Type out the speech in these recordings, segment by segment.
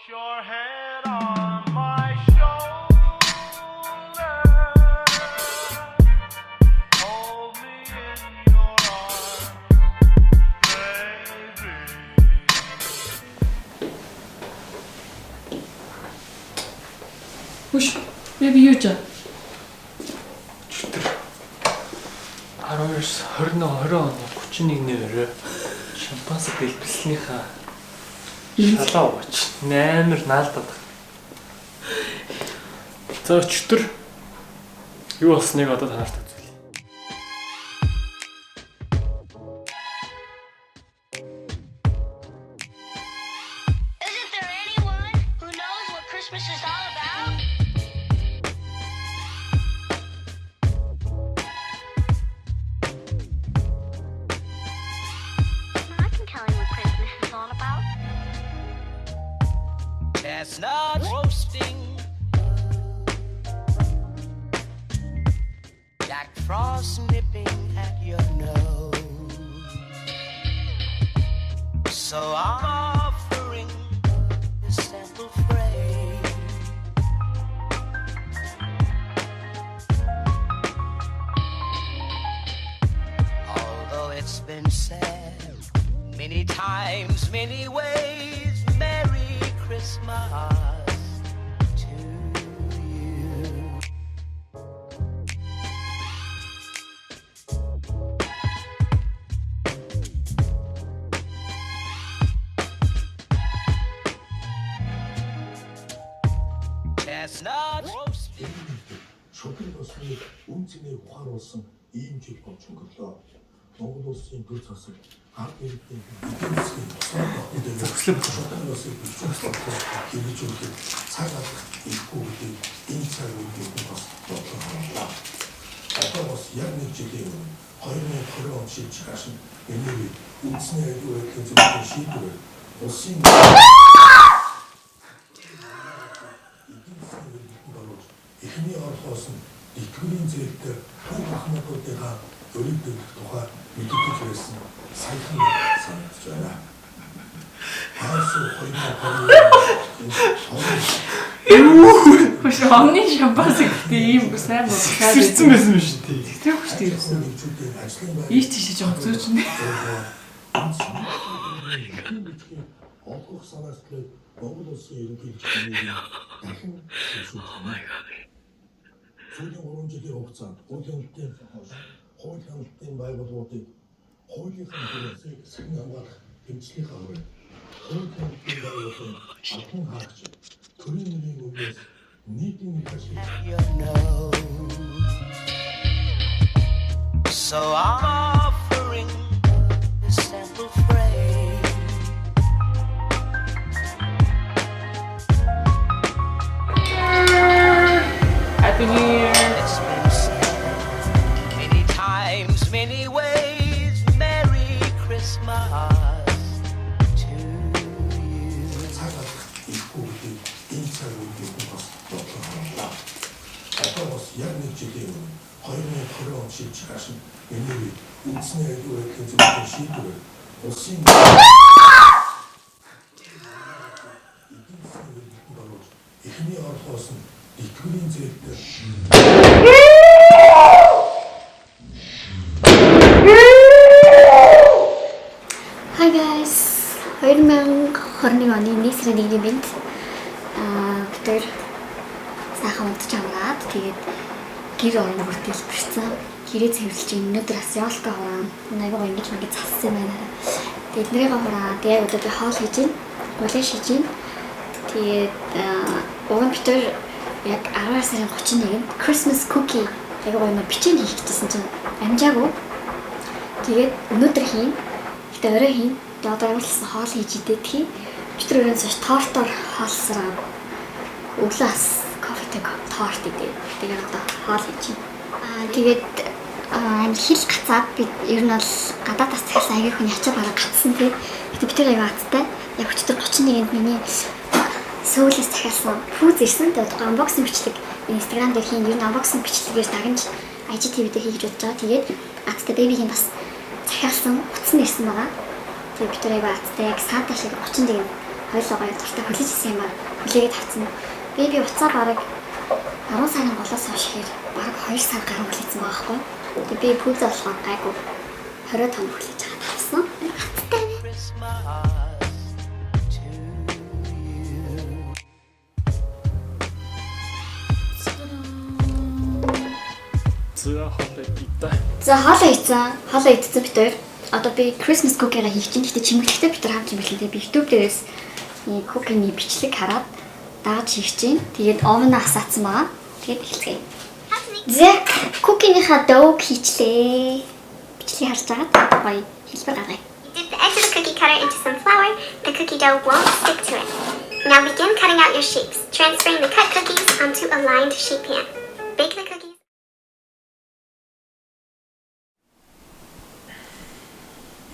Your head on my shoulder, hold me in your arms, baby. Хүш, яг юу ч. Чөтөр 12-20 оны 31-ээр шампанс дэлбэлснийхаа шалаа ууч 8-р наалдаад. За чөтөр юу болсныг одоо танарт үзвэл. Isn't there anyone who knows what Christmas is all about? I can tell you what Christmas is all about. Chestnuts roasting, Jack Frost nipping at your nose. So I'm offering this simple phrase. Although it's been said many times, many ways, Merry Christmas to you. Chestnuts roasting. Шодрын тосны үнцнийг ухааруулсан ийм жил болж өнгөрлөө. Монгол улсын төр засаг ард иргэдийн эдийн засгийн тусгай Зөвслөм. шодрын тосыг бэлтгэж хэрэгжүүлэх цаг алах ихгүй гэдэг энэ цаг үеийн бас бодлоо. Одоо бас яг нэг жилийн өмнө 2020 он шилж хашин энэний үндэсний аюул байдлын зөвлөлийн шийдвэр улсын эхний орлогоос нь итгэврийн зээлтэй тун ахмадуудынхаа өрийдөх тухай мэдэгдэж байсан саяхан санагдаж байна. Хүш онны шампанс гэдэг ийм сайн Сэрсэн байсан юм шүү дээ. Тэр хүч тийрсэн. Ийш тийш жоох зөөчнэ. Олгох санаас төлөө Монгол улсын ерөнхийлөгчний дахин сүүлийн 3 жилийн хугацаанд хууль хяналтын байгууллагуудыг хуулийнхаа хэрэгцээг сайн хамгаалах хэмжлийнхаа хүрээнд хууль хяналтын байгууллагын албан хаагч төрийн нэрийн үгээс нийтийн ашиг Your nose. So I'm offering this simple phrase. Happy New Year. It's been said many times, many ways. Merry Christmas to you. цагаат ихгүй гэдэг энэ цаг үеийн бас бодлоо. Одоо бас яг нэг жилийн өмнө 2020 он шилж хашин энэний үндэсний аюул байдлын зөвлөлийн шийдвэр улсын эхний орлогоос нь итгэврийн зээлтэй Hi guys. 2021 оны 1 сарын 1-ний мэнд бид тэр сайхан унтж аваад тэгээд гэр орон бүртэл бэрцэн гэрээ цэвэрлж өнөөдөр бас ёолка хураан аягаа ингэж зассан байна. Тэгээд нэрээ хураа тэгээд одоо би хоол хийж гин гулээ шиж гин тэгээд уг нь бид тэр яг 12 сарын 31-нд Christmas cookie аягаа гоё бичэн хийх гэжсэн чинь амжаагүй. Тэгээд өнөөдөр хийн. Гэтэ орой хийн. Тэгээд одоо амжилтсан хоол хийж идэх тийм. Бид өрөөс тортоор хоолсраа. Өглөөс кофетэй торт идэх. Тэгээд одоо хоол хийж байна. Тэгээд хил гацаад би ер нь бол гадаадас цахилсан аягийн хүн ячаа бараг гацсан тийм. Гэтэ бид тэр аяга аттай. Яг өчтөр 31-нд миний сөүлээс захиалсан фүүз ирсэн. Тэгээд unboxing бичлэг Instagram дээр хийн. Ер нь unboxing бичлэгээр дагнж IGTV дээр хийж бодож байгаа. Тэгээд аттай бэбигийн бас захиалсан утас нэрсэн байгаа. Тэгээд бид тэр аяга аттай яг саата шиг 31-нд Хоёулаа гоё дуртай хүлээж ирсэн юм аа. Хүлээгээд авсан. Би уцаа бараг 10 сарын голоос хойш хэр бараг 2 сар гаруй хүлээсэн байгаа байхгүй. Тэгээ би пүүзэ болохоор гайгүй 20 тонн хүлээж аваад авсан. Хаттай. За хоолоо ийцэн. Хоолоо идсэн бид хоёр. Одоо би Christmas cookie-га хийж чинь. Гэтэ чимэглэхдээ бид нар хамт чимэглэхдээ би YouTube дээрээс ийм cookie-ний бичлэг хараад дааж хийж чинь. Тэгээд овн асаацсан байгаа. Тэгээд эхэлцгээе. Зэк cookie-ийнхаа дог хийчлээ. Бичлэг харж байгаа. Гоё хэлбэр гаргая. Dip the edge of the cookie cutter into some flour. The cookie dough won't stick to it. Now begin cutting out your shapes, transferring the cut cookies onto a lined shape pan. Bake the cookies.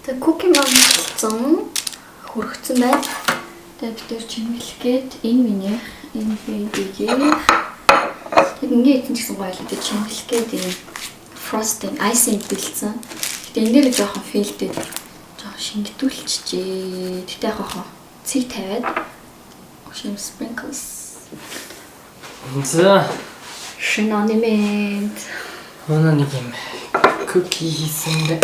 The cookie маань хүрхцэн байна. Тэгээд бид төр чимэглэхэд энэ минийх, энэ бэбигийн тэг ингээд идэх гэсэн гоё л дээ чимэглэхэд энэ frosting, icing бэлдсэн. Гэтэ энэ дээр жоохон фейлтэй жоохон шингэтүүлчихжээ. Тэгтээ яхаа цэг тавиад шим sprinkles. За Шинонимент. манай нэг юм cookie хийсэн бэ.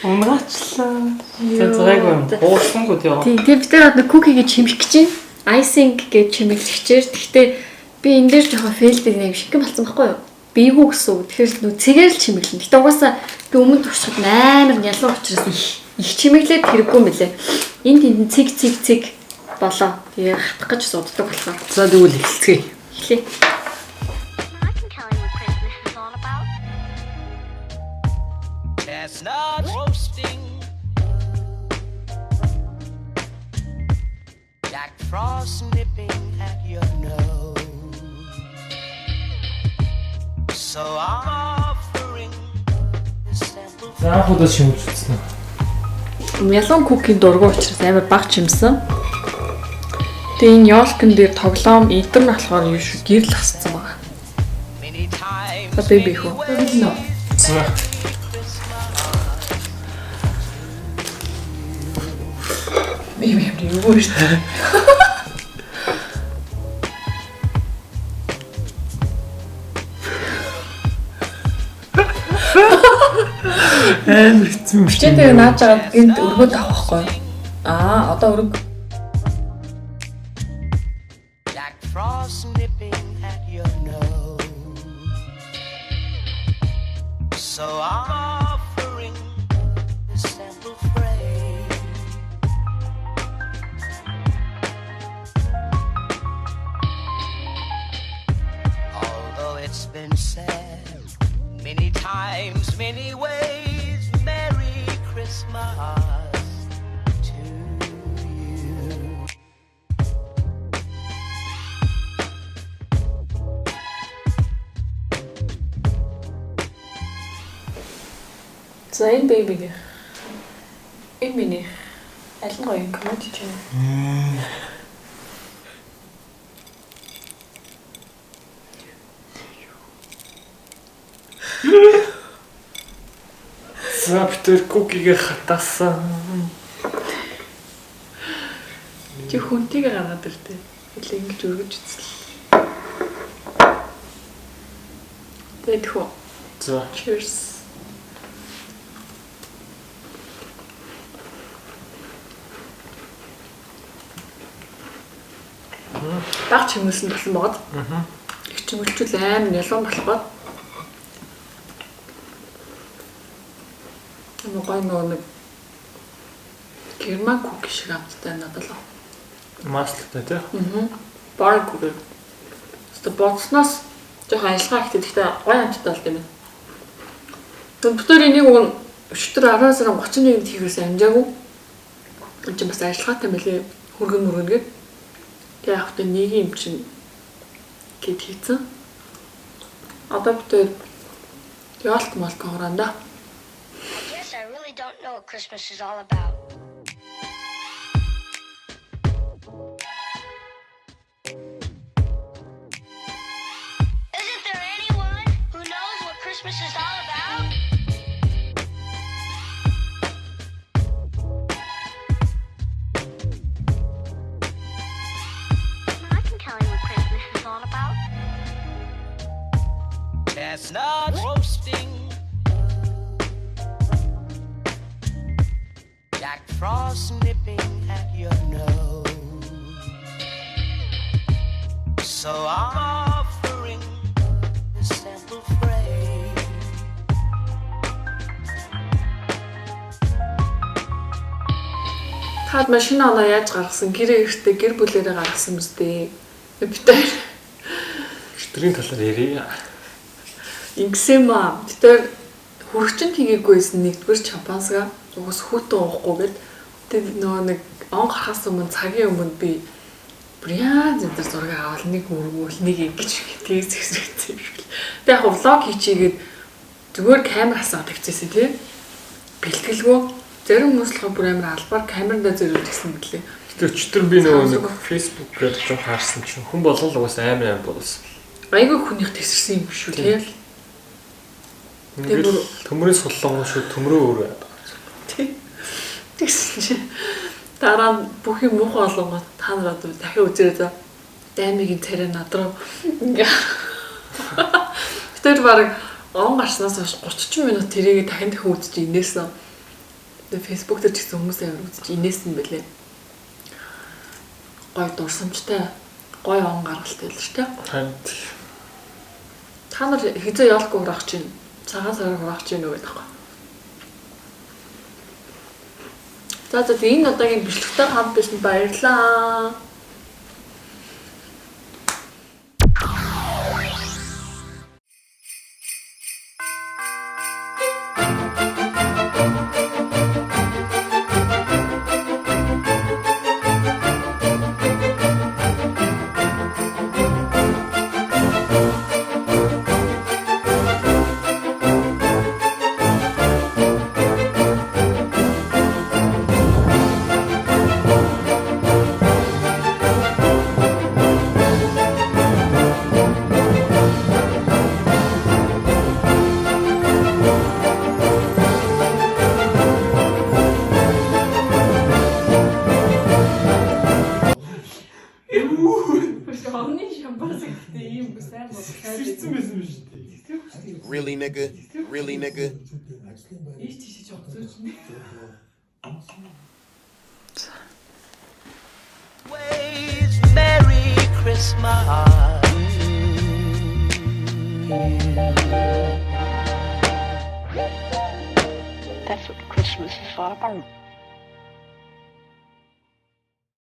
Унаачлаа. Зэзгайг уусангүй яа. Тийм бид тэр одоо cookie гэж чимэх гэж байна. Icing гэж чимэглэгчээр. Гэхдээ би энэ дээр жоохон фейлдэг юм шиг болсон байхгүй юу? Бийгүү гэсэн үг. Тэгэхээр нөө цэгээр л чимэглэн. Гэтэ угаасаа би өмнө туршихад амар ялуу учраас их чимэглээд хэрэггүй юм билэ. Энд тэнд цэг болоо. Тэгээ хатах гэж суддаг болохоор. За тэгвэл эхэлцгээе. Эхлэе. I can tell you what Christmas is all about. Chestnuts roasting, Jack Frost nipping at your nose. So I'm offering this sample. За анхудаа шимж үзсэн. Мелон cookie дургу учраас амар баг чимсэн. Тэгээ энэ ёлкон дээр тоглоом интерн болохоор юу шүү гэрэл хасцсан байгаа. Many times. За бэби хөө. За Бэби юу вэ? эцэм шүү. Чи тэгээ нааж байгаа гинт өргөд авахгүй. Одоо өрг Jack Frost nipping at your nose. So I'm offering this sample phrase. Although it's been said many times, many ways, Merry Christmas to you. За энэ бэбиг. Энэ миний аль нь гоё коммент хийж байна. За битэр cookie-г хатаасан. Чи хүнтийг гаргаад ирдэ. Хөлөө ингэж өргөж үзлээ. Тэгээд хөө. За Cheers. Баг чимэлсэн болсон бод. Их чимэлчүүл амар ялуун болохоор. Гой нэг герман cookie шиг амттай надад л. маслтай тий. Баг cookie. Өстө боцноос жоохон ажиллагаа ихтэй гэхдээ гоё амттай болт юм байна. Компьютер энийг өчтөр 10 сарын 31-нд хийхээс амжаагүй. Энд чинь бас ажиллагаатай мөлий хөргөн мөргөнгээд. Тэгээ яг хөтэ нэг юм чинь гээд хийцэн. Одоо бид ялт малк хорондоо. Yes, I really don't know what Christmas is all about. Isn't there anyone who knows what Christmas is all about? Jack Frost nipping at your nose. So I'm offering this simple phrase. Таад машин оноо яаж гаргасан? Гэрээ ихтэй гэр бүлээрээ гаргасан мэт. Битээр Өчтөрийн талаар ярив. ингэсэн маа. Битээр хөрөгчөнд хийгээгүйсэн нэгдүгээр шампансгаа угс хүүтэн уухгүй гэд нөгөө нэг он гарахаас өмнө цагийн өмнө би Бриан зэнтэр зураг авал нэг өргөөл нэг ингэж тгийс хэсэгтэй юм шиг. Тэг яг влог хийчигээд зүгээр камерасаа тавьчихсан тий. Бэлтгэлгүй зарим хүмүүс л бүр амар албаар камеранда зориулж гисэн мэтлээ. Тэр өчтөр би нөгөө нэг Facebook дээр ч харсан чинь хүн болгол угаас амар болсон. Айгүй хүнийх тесэрсэн юм шүү тий. Тэгэл төмрийн суллон шүү төмрөө өөрөө. Тэгсэн чи дараа нь бүх юм муухай болгоод та нар одоо дахин үзээрэй за. Даймигийн царай надруу. Тэр баг он гарснаас хойш 30 минут тэрийг дахин үзэж инээсэн. Тэгээ Facebook дээр ч гэсэн хүмүүс амар үзэж инээсэн байлээ. Гой дурсамжтай, гой он гаргалтай л шүү дээ. Та нар хизээ ялгүй хураах чинь цагаан сараар хураах чинь нөгөө байхгүй. За энэ удаагийн бичлэгтэй хамт байсан баярлалаа. Really nigga? Really nigga? Waves, Merry Christmas. That's what Christmas is all about.